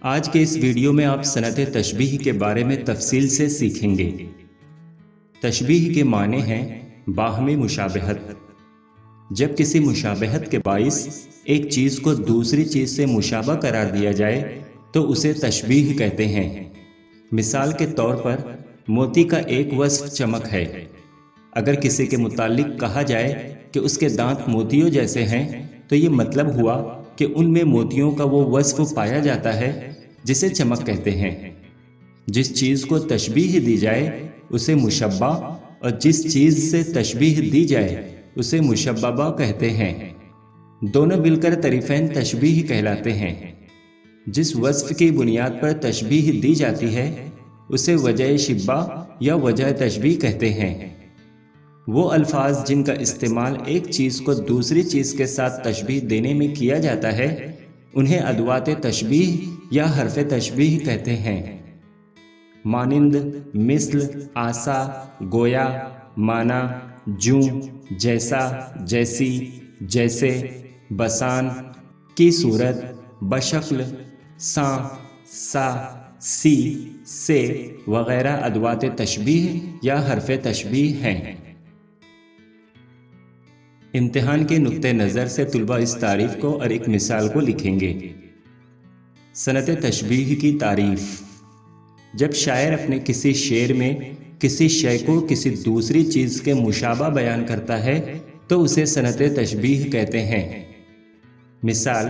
آج کے اس ویڈیو میں آپ صنعت تشبیہ کے بارے میں تفصیل سے سیکھیں گے۔ تشبیہ کے معنی ہیں باہمی مشابہت۔ جب کسی مشابہت کے باعث ایک چیز کو دوسری چیز سے مشابہ قرار دیا جائے تو اسے تشبیہ کہتے ہیں۔ مثال کے طور پر موتی کا ایک وصف چمک ہے۔ اگر کسی کے متعلق کہا جائے کہ اس کے دانت موتیوں جیسے ہیں تو یہ مطلب ہوا کہ ان میں موتیوں کا وہ وصف پایا جاتا ہے جسے چمک کہتے ہیں۔ جس چیز کو تشبیہ دی جائے اسے مشبہ اور جس چیز سے تشبیہ دی جائے اسے مشببہ کہتے ہیں۔ دونوں مل کر طرفین تشبیہ کہلاتے ہیں۔ جس وصف کی بنیاد پر تشبیہ دی جاتی ہے اسے وجہ شبہ یا وجہ تشبیہ کہتے ہیں۔ وہ الفاظ جن کا استعمال ایک چیز کو دوسری چیز کے ساتھ تشبیہ دینے میں کیا جاتا ہے انہیں ادوات تشبیہ یا حرف تشبیہ کہتے ہیں۔ مانند، مثل، آسا، گویا، مانا، جوں، جیسا، جیسی، جیسے، بسان، کی صورت، بشکل، ساں، سا، سی، سے وغیرہ ادوات تشبیہ یا حرف تشبیہ ہیں۔ امتحان کے نقطہ نظر سے طلباء اس تعریف کو اور ایک مثال کو لکھیں گے۔ صنعت تشبیہ کی تعریف: جب شاعر اپنے کسی شعر میں کسی شے کو کسی دوسری چیز کے مشابہ بیان کرتا ہے تو اسے صنعت تشبیہ کہتے ہیں۔ مثال: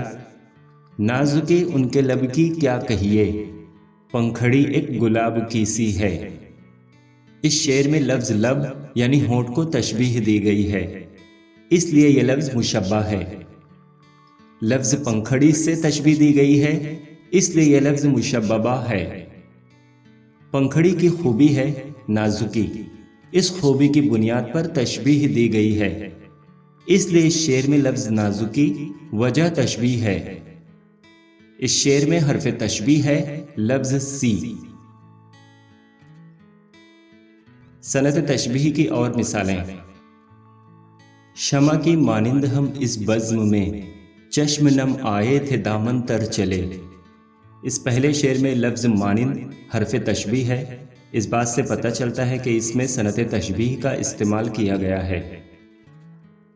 نازکی ان کے لب کی کیا کہیے، پنکھڑی ایک گلاب کی سی ہے۔ اس شعر میں لفظ لب یعنی ہونٹ کو تشبیہ دی گئی ہے، اس لیے یہ لفظ مشبہ ہے۔ لفظ پنکھڑی سے تشبیہ دی گئی ہے، اس لیے یہ لفظ مشببہ ہے۔ پنکھڑی کی خوبی ہے نازکی، اس خوبی کی بنیاد پر تشبیہ دی گئی ہے، اس لیے اس شعر میں لفظ نازکی وجہ تشبیہ ہے۔ اس شعر میں حرف تشبیہ ہے لفظ سی۔ صنعت تشبیہ کی اور مثالیں: شمع کی مانند ہم اس بزم میں، چشم نم آئے تھے دامن تر چلے۔ اس پہلے شعر میں لفظ مانند حرف تشبیہ ہے، اس بات سے پتہ چلتا ہے کہ اس میں صنعت تشبیہ کا استعمال کیا گیا ہے۔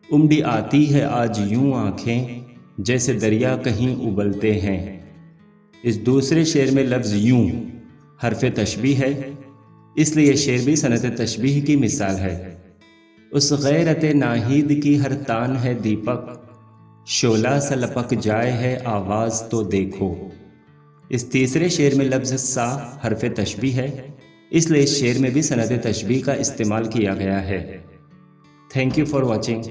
امڈی آتی ہے آج یوں آنکھیں، جیسے دریا کہیں ابلتے ہیں۔ اس دوسرے شعر میں لفظ یوں حرف تشبیہ ہے، اس لیے یہ شعر بھی صنعت تشبیہ کی مثال ہے۔ اس غیرت ناہید کی ہر تان ہے دیپک، شعلہ سا لپک جائے ہے آواز تو دیکھو۔ اس تیسرے شعر میں لفظ سا حرف تشبیہ ہے، اس لیے اس شعر میں بھی صنعت تشبیہ کا استعمال کیا گیا ہے۔ Thank you for watching.